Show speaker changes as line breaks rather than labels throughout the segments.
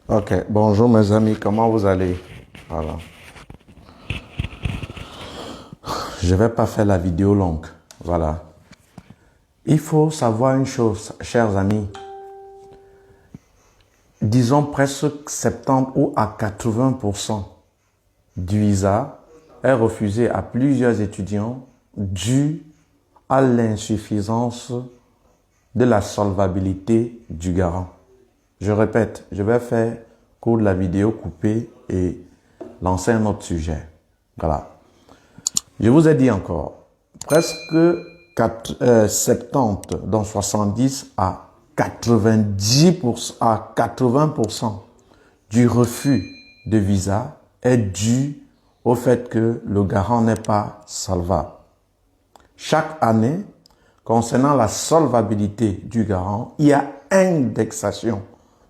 Ok, bonjour mes amis, comment vous allez? Voilà. Je vais pas faire la vidéo longue. Voilà. Il faut savoir une chose, chers amis. Disons presque 70 ou à 80% du visa est refusé à plusieurs étudiants dû à l'insuffisance de la solvabilité du garant. Je répète, je vais faire court de la vidéo coupée et lancer un autre sujet. Voilà. Je vous ai dit encore, presque 70, dans 70 à 90%, à 80% du refus de visa est dû au fait que le garant n'est pas solvable. Chaque année, concernant la solvabilité du garant, il y a indexation.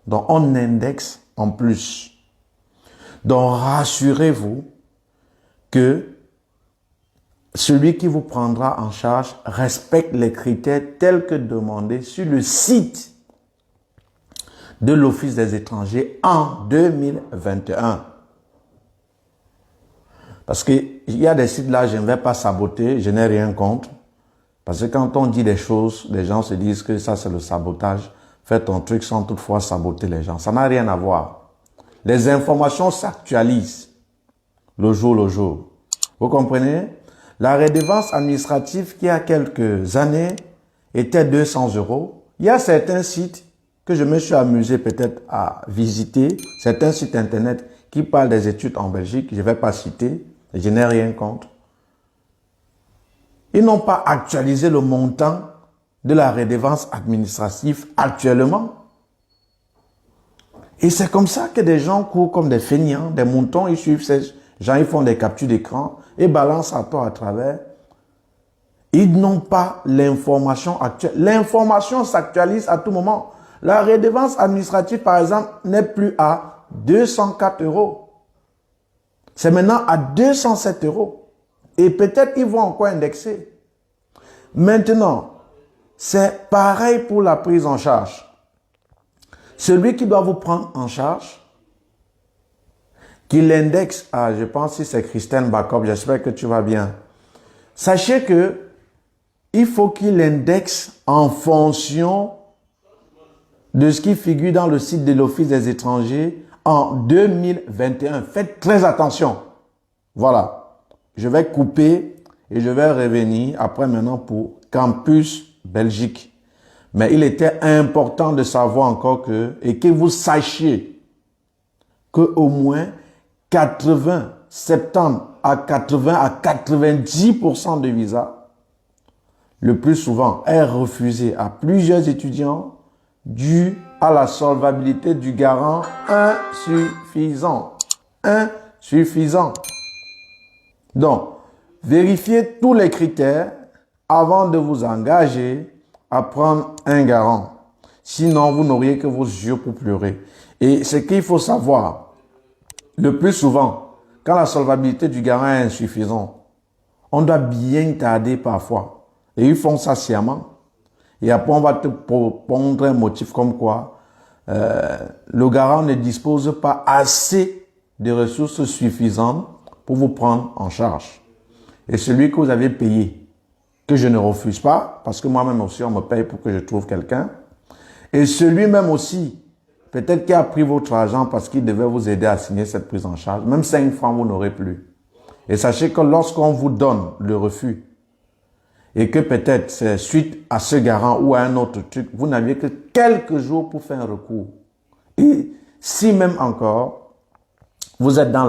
Donc, on indexe en plus. Donc, rassurez-vous que celui qui vous prendra en charge respecte les critères tels que demandés sur le site de l'Office des étrangers en 2021. Parce qu'il y a des sites là, je ne vais pas saboter, je n'ai rien contre. Parce que quand on dit des choses, les gens se disent que ça c'est le sabotage. Fais ton truc sans toutefois saboter les gens. Ça n'a rien à voir. Les informations s'actualisent le jour. Vous comprenez? La redevance administrative qui, il y a quelques années, était 200 €. Il y a certains sites que je me suis amusé peut-être à visiter, certains sites internet qui parlent des études en Belgique, je ne vais pas citer, je n'ai rien contre. Ils n'ont pas actualisé le montant de la redevance administrative actuellement. Et c'est comme ça que des gens courent comme des feignants, des moutons, ils suivent ces gens, ils font des captures d'écran et balancent à tort à travers. Ils n'ont pas l'information actuelle. L'information s'actualise à tout moment. La redevance administrative, par exemple, n'est plus à 204 €. C'est maintenant à 207 €. Et peut-être ils vont encore indexer. Maintenant, c'est pareil pour la prise en charge. Celui qui doit vous prendre en charge, qu'il indexe, je pense que c'est Christine Backup, j'espère que tu vas bien. Sachez que il faut qu'il indexe en fonction de ce qui figure dans le site de l'Office des étrangers en 2021. Faites très attention. Voilà. Je vais couper et je vais revenir après maintenant pour Campus Belgique. Mais il était important de savoir encore et que vous sachiez que au moins 80, 70 à 80 à 90% de visas, le plus souvent, est refusé à plusieurs étudiants dû à la solvabilité du garant insuffisant. Insuffisant. Donc, vérifiez tous les critères avant de vous engager à prendre un garant. Sinon, vous n'auriez que vos yeux pour pleurer. Et ce qu'il faut savoir, le plus souvent, quand la solvabilité du garant est insuffisante, on doit bien tarder parfois. Et ils font ça sciemment. Et après, on va te pondre un motif comme quoi le garant ne dispose pas assez de ressources suffisantes pour vous prendre en charge. Et celui que vous avez payé, que je ne refuse pas, parce que moi-même aussi, on me paye pour que je trouve quelqu'un. Et celui-même aussi, peut-être qui a pris votre argent parce qu'il devait vous aider à signer cette prise en charge, même 5 francs, vous n'aurez plus. Et sachez que lorsqu'on vous donne le refus, et que peut-être c'est suite à ce garant ou à un autre truc, vous n'aviez que quelques jours pour faire un recours. Et si même encore, vous êtes dans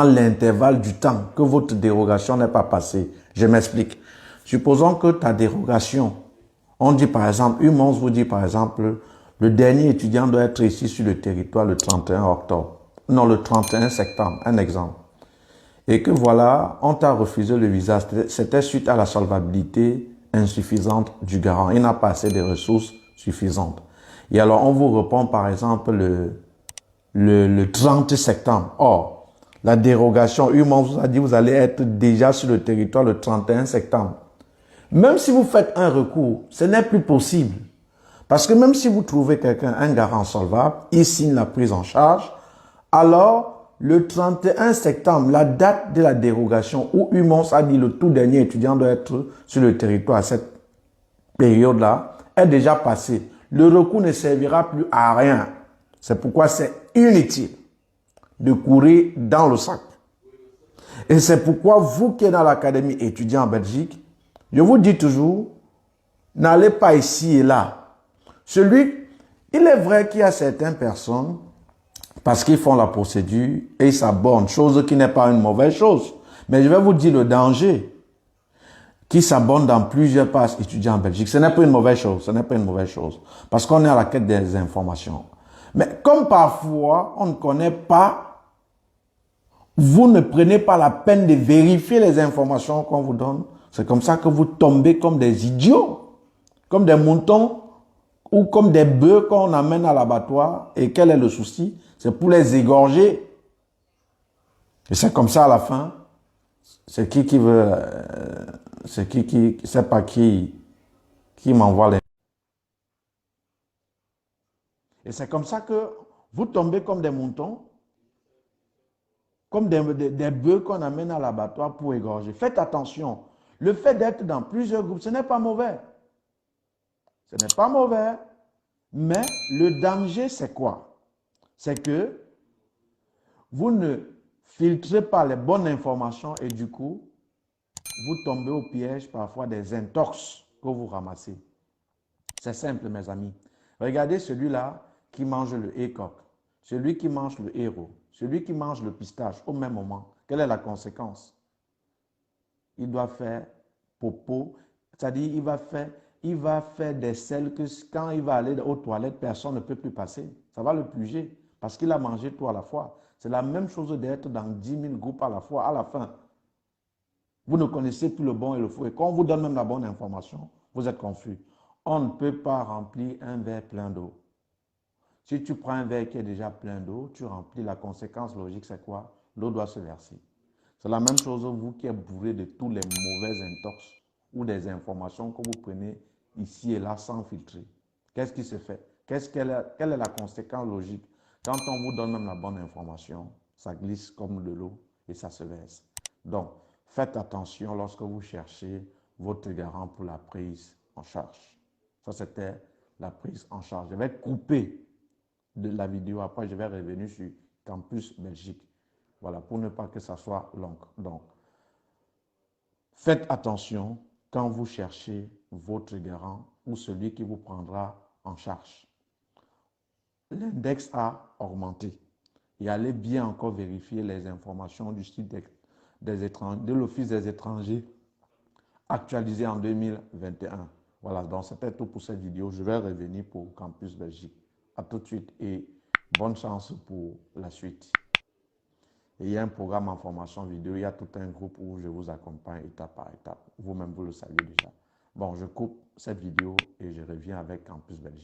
l'intervalle du temps que votre dérogation n'est pas passée. Je m'explique. Supposons que ta dérogation, on dit par exemple, UMONS vous dit par exemple, le dernier étudiant doit être ici sur le territoire le 31 octobre. Non, le 31 septembre, un exemple. Et que voilà, on t'a refusé le visa, c'était suite à la solvabilité insuffisante du garant. Il n'a pas assez de ressources suffisantes. Et alors, on vous répond par exemple le 30 septembre. Or, la dérogation, UMON vous a dit vous allez être déjà sur le territoire le 31 septembre. Même si vous faites un recours, ce n'est plus possible. Parce que même si vous trouvez quelqu'un, un garant solvable, il signe la prise en charge, alors le 31 septembre, la date de la dérogation où UMOS a dit le tout dernier étudiant doit être sur le territoire à cette période-là, est déjà passée. Le recours ne servira plus à rien. C'est pourquoi c'est inutile de courir dans le sac. Et c'est pourquoi vous qui êtes dans l'académie étudiant en Belgique, je vous dis toujours, n'allez pas ici et là. Il est vrai qu'il y a certaines personnes, parce qu'ils font la procédure et ils s'abonnent, chose qui n'est pas une mauvaise chose. Mais je vais vous dire le danger. Qui s'abonnent dans plusieurs pages étudiants en Belgique. Ce n'est pas une mauvaise chose. Ce n'est pas une mauvaise chose. Parce qu'on est à la quête des informations. Mais comme parfois, on ne connaît pas, vous ne prenez pas la peine de vérifier les informations qu'on vous donne. C'est comme ça que vous tombez comme des idiots, comme des moutons ou comme des bœufs qu'on amène à l'abattoir. Et quel est le souci? C'est pour les égorger. Et c'est comme ça à la fin. C'est qui veut... c'est c'est pas qui m'envoie les... Et c'est comme ça que vous tombez comme des moutons, comme des bœufs qu'on amène à l'abattoir pour égorger. Faites attention. Le fait d'être dans plusieurs groupes, ce n'est pas mauvais. Ce n'est pas mauvais. Mais le danger, c'est quoi? C'est que vous ne filtrez pas les bonnes informations et du coup, vous tombez au piège parfois des intox que vous ramassez. C'est simple, mes amis. Regardez celui-là qui mange le écoq, celui qui mange le héros, celui qui mange le pistache au même moment. Quelle est la conséquence? Il doit faire popo, c'est-à-dire il va faire des selles que quand il va aller aux toilettes, personne ne peut plus passer. Ça va le piéger parce qu'il a mangé tout à la fois. C'est la même chose d'être dans 10 000 groupes à la fois. À la fin, vous ne connaissez plus le bon et le faux. Et quand on vous donne même la bonne information, vous êtes confus. On ne peut pas remplir un verre plein d'eau. Si tu prends un verre qui est déjà plein d'eau, tu remplis, la conséquence logique, c'est quoi? L'eau doit se verser. C'est la même chose, vous qui êtes bourré de tous les mauvais intox ou des informations que vous prenez ici et là sans filtrer. Qu'est-ce qui se fait? Quelle est la conséquence logique? Quand on vous donne même la bonne information, ça glisse comme de l'eau et ça se verse. Donc, faites attention lorsque vous cherchez votre garant pour la prise en charge. Ça, c'était la prise en charge. Je vais couper de la vidéo. Après, je vais revenir sur Campus Belgique. Voilà, pour ne pas que ça soit long. Donc, faites attention quand vous cherchez votre garant ou celui qui vous prendra en charge. L'index a augmenté. Et allez bien encore vérifier les informations du site de l'Office des étrangers actualisé en 2021. Voilà, donc c'était tout pour cette vidéo. Je vais revenir pour Campus Belgique. À tout de suite et bonne chance pour la suite. Et il y a un programme en formation vidéo, il y a tout un groupe où je vous accompagne étape par étape. Vous-même, vous le savez déjà. Bon, je coupe cette vidéo et je reviens avec Campus Belgique.